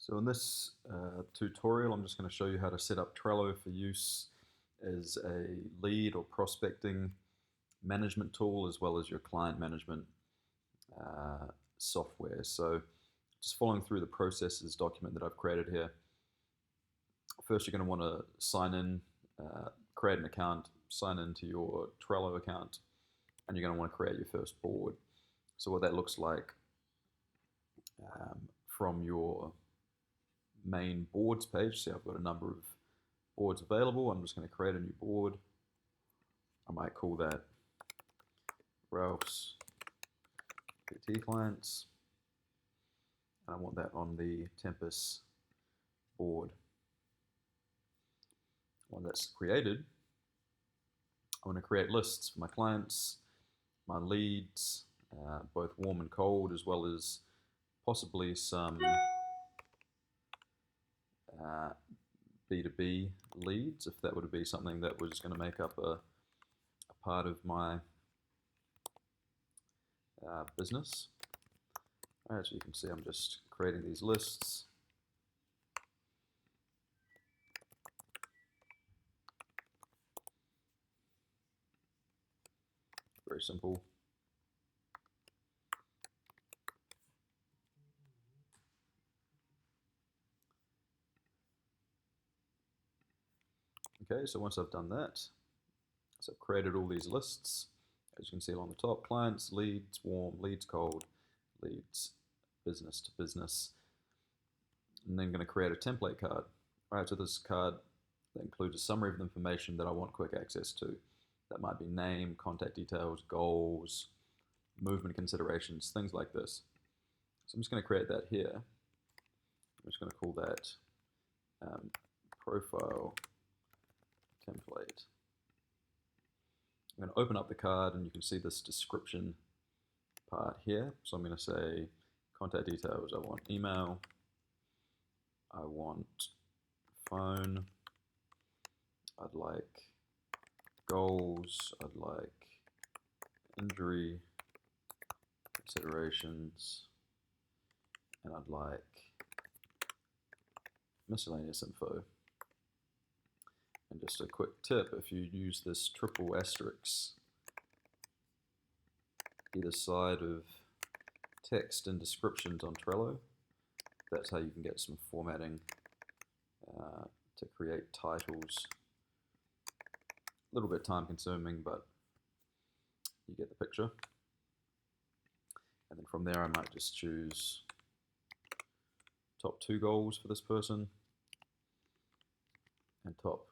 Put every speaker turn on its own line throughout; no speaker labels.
So in this tutorial, I'm just going to show you how to set up Trello for use as a lead or prospecting management tool, as well as your client management software. So just following through the processes document that I've created here. First, you're going to want to sign in, create an account, sign into your Trello account, and you're going to want to create your first board. So what that looks like from your main boards page. See, I've got a number of boards available. I'm just going to create a new board. I might call that Ralph's PT clients. And I want that on the Tempest board. When that's created, I want to create lists for my clients, my leads, both warm and cold, as well as possibly some B2B leads, if that would be something that was going to make up a part of my business. As you can see, I'm just creating these lists. Very simple. Okay, so once I've done that, so I've created all these lists. As you can see along the top, clients, leads, warm, leads, cold, leads, business to business. And then I'm going to create a template card. All right, so this card that includes a summary of the information that I want quick access to. That might be name, contact details, goals, movement considerations, things like this. So I'm just going to create that here. I'm just going to call that profile template. I'm going to open up the card and you can see this description part here. So I'm going to say contact details. I want email. I want phone. I'd like goals. I'd like injury considerations. And I'd like miscellaneous info. And just a quick tip, if you use this triple asterisk either side of text and descriptions on Trello, that's how you can get some formatting to create titles. A little bit time consuming, but you get the picture. And then from there I might just choose top 2 goals for this person and top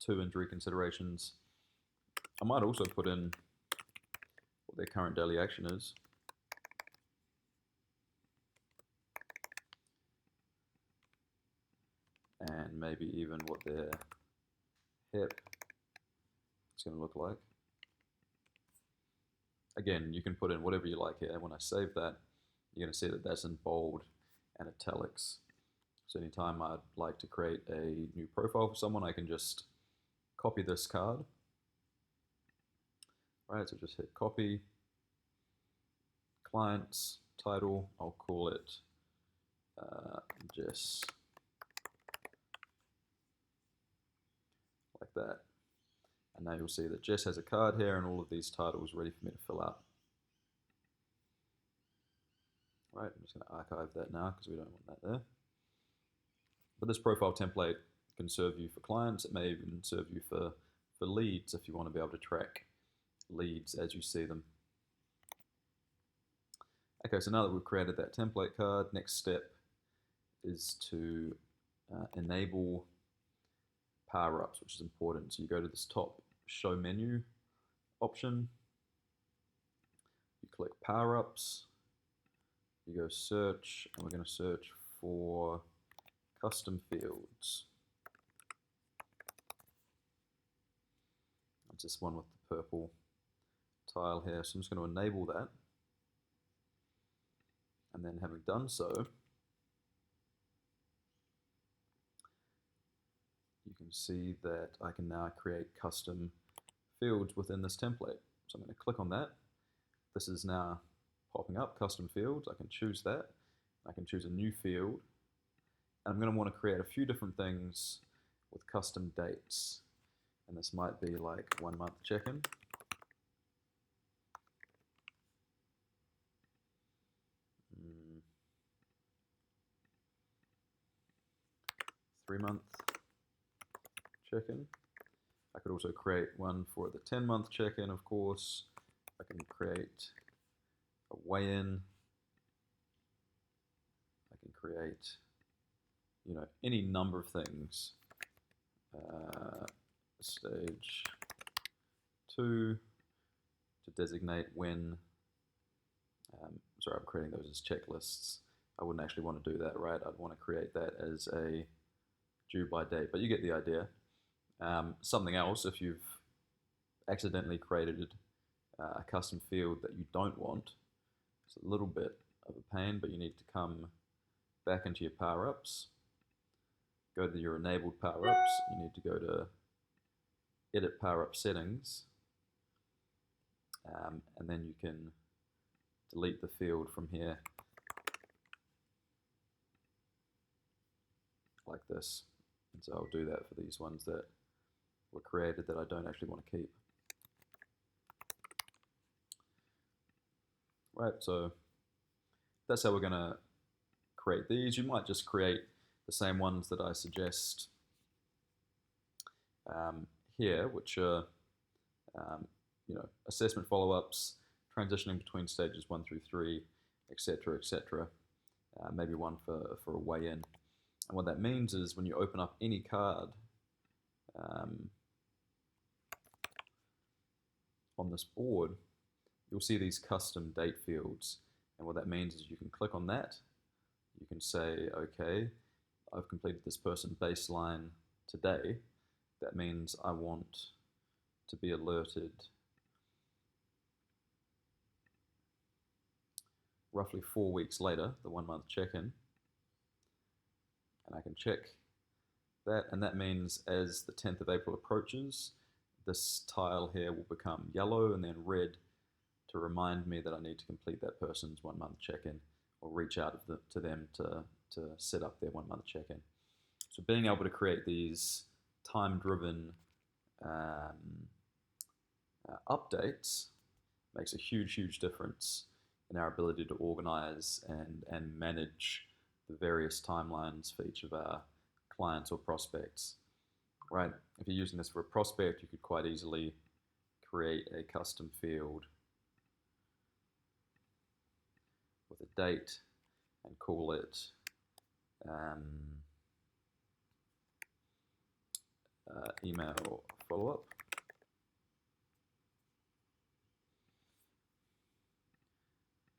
2 injury considerations. I might also put in what their current daily action is. And maybe even what their hip is going to look like. Again, you can put in whatever you like here. When I save that, you're going to see that that's in bold and italics. So anytime I'd like to create a new profile for someone, I can just copy this card. All right, so just hit copy. Clients, title, I'll call it Jess. Like that. And now you'll see that Jess has a card here and all of these titles ready for me to fill out. All right, I'm just going to archive that now because we don't want that there. But this profile template can serve you for clients. It may even serve you for leads if you want to be able to track leads as you see them. Okay, so now that we've created that template card, next step is to enable power-ups, which is important. So you go to this top show menu option, you click power-ups, you go search, and we're going to search for custom fields. That's this one with the purple tile here. So I'm just going to enable that. And then having done so, you can see that I can now create custom fields within this template. So I'm going to click on that. This is now popping up, custom fields. I can choose that. I can choose a new field. And I'm going to want to create a few different things with custom dates. And this might be like 1 month check-in. 3 month check-in. I could also create one for the 10-month check-in, of course. I can create a weigh-in. I can create, any number of things. Stage 2 to designate when. Sorry, I'm creating those as checklists. I wouldn't actually want to do that, right? I'd want to create that as a due by date, but you get the idea. Something else, if you've accidentally created a custom field that you don't want, it's a little bit of a pain, but you need to come back into your power-ups, go to your enabled power-ups, you need to go to edit power-up settings, and then you can delete the field from here like this. And so I'll do that for these ones that were created that I don't actually want to keep. Right, so that's how we're going to create these. You might just create the same ones that I suggest here, which are assessment follow-ups, transitioning between stages 1 through 3, etc., etc. Maybe one for a weigh-in. And what that means is when you open up any card on this board, you'll see these custom date fields. And what that means is you can click on that. You can say, okay, I've completed this person baseline today. That means I want to be alerted roughly 4 weeks later, the 1 month check-in. And I can check that, and that means as the 10th of April approaches, this tile here will become yellow and then red to remind me that I need to complete that person's 1 month check-in or reach out to them to set up their 1 month check-in. So being able to create these time-driven updates makes a huge, huge difference in our ability to organize and manage the various timelines for each of our clients or prospects, right? If you're using this for a prospect, you could quite easily create a custom field with a date and call it email follow-up.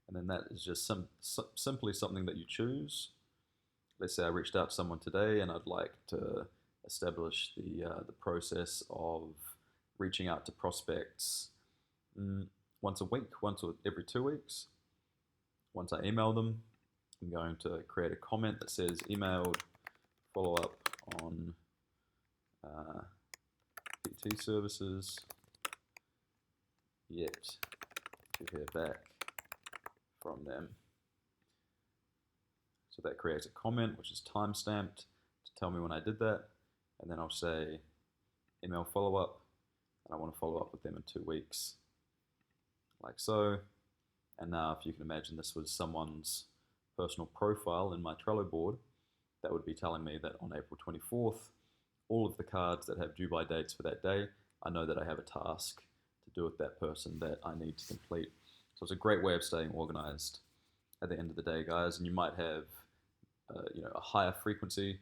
And then that is just simply something that you choose. Let's say I reached out to someone today and I'd like to establish the process of reaching out to prospects once a week, once or every 2 weeks. Once I email them, I'm going to create a comment that says emailed follow-up on PT services, yet to hear back from them. So that creates a comment which is time-stamped to tell me when I did that, and then I'll say email follow-up, and I want to follow up with them in 2 weeks, like so. And now if you can imagine this was someone's personal profile in my Trello board, that would be telling me that on April 24th, all of the cards that have due by dates for that day, I know that I have a task to do with that person that I need to complete. So it's a great way of staying organized at the end of the day, guys. And you might have a higher frequency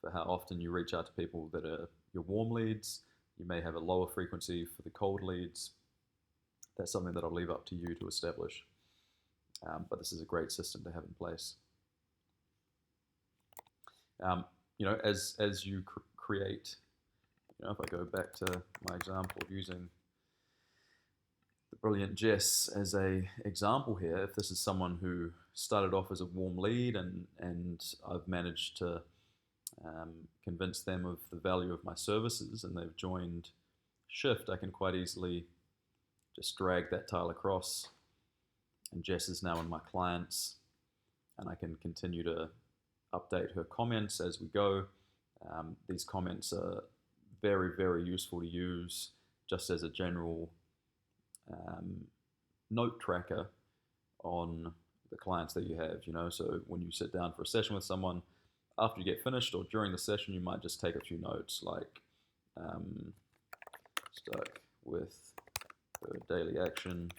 for how often you reach out to people that are your warm leads. You may have a lower frequency for the cold leads. That's something that I'll leave up to you to establish. But this is a great system to have in place. As you create, if I go back to my example of using the brilliant Jess as a example here, if this is someone who started off as a warm lead and I've managed to convince them of the value of my services and they've joined Shift, I can quite easily just drag that tile across, and Jess is now in my clients, and I can continue to update her comments as we go. These comments are very, very useful to use just as a general note tracker on the clients that you have, so when you sit down for a session with someone, after you get finished or during the session, you might just take a few notes like stuck with her daily action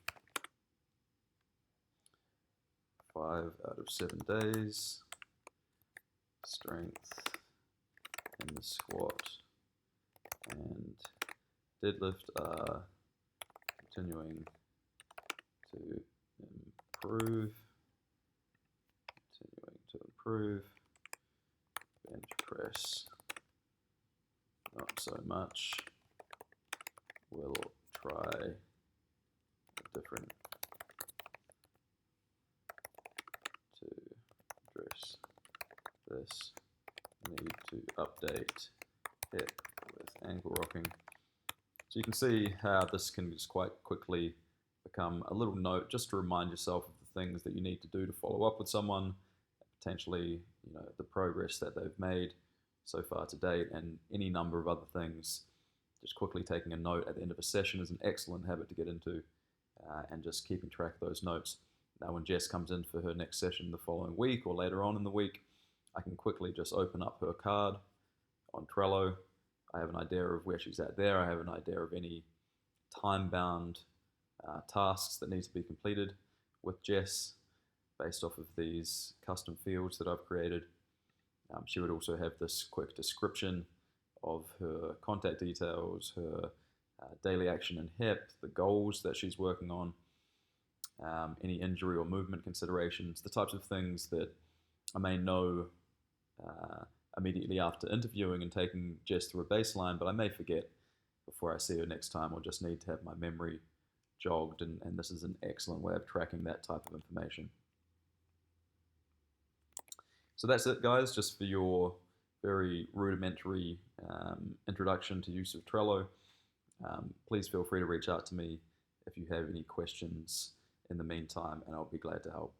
5 out of 7 days, strength in the squat and deadlift are continuing to improve, bench press not so much, we'll try a different to address this, need to update hip with ankle rocking. So you can see how this can just quite quickly become a little note just to remind yourself of the things that you need to do to follow up with someone, potentially the progress that they've made so far to date, and any number of other things. Just quickly taking a note at the end of a session is an excellent habit to get into, and just keeping track of those notes. Now when Jess comes in for her next session the following week or later on in the week, I can quickly just open up her card on Trello. I have an idea of where she's at there. I have an idea of any time-bound tasks that need to be completed with Jess based off of these custom fields that I've created. She would also have this quick description of her contact details, her daily action in HIP, the goals that she's working on, any injury or movement considerations, the types of things that I may know immediately after interviewing and taking Jess through a baseline, but I may forget before I see her next time, or just need to have my memory jogged, and this is an excellent way of tracking that type of information. So that's it, guys, just for your very rudimentary introduction to use of Trello. Please feel free to reach out to me if you have any questions in the meantime, and I'll be glad to help.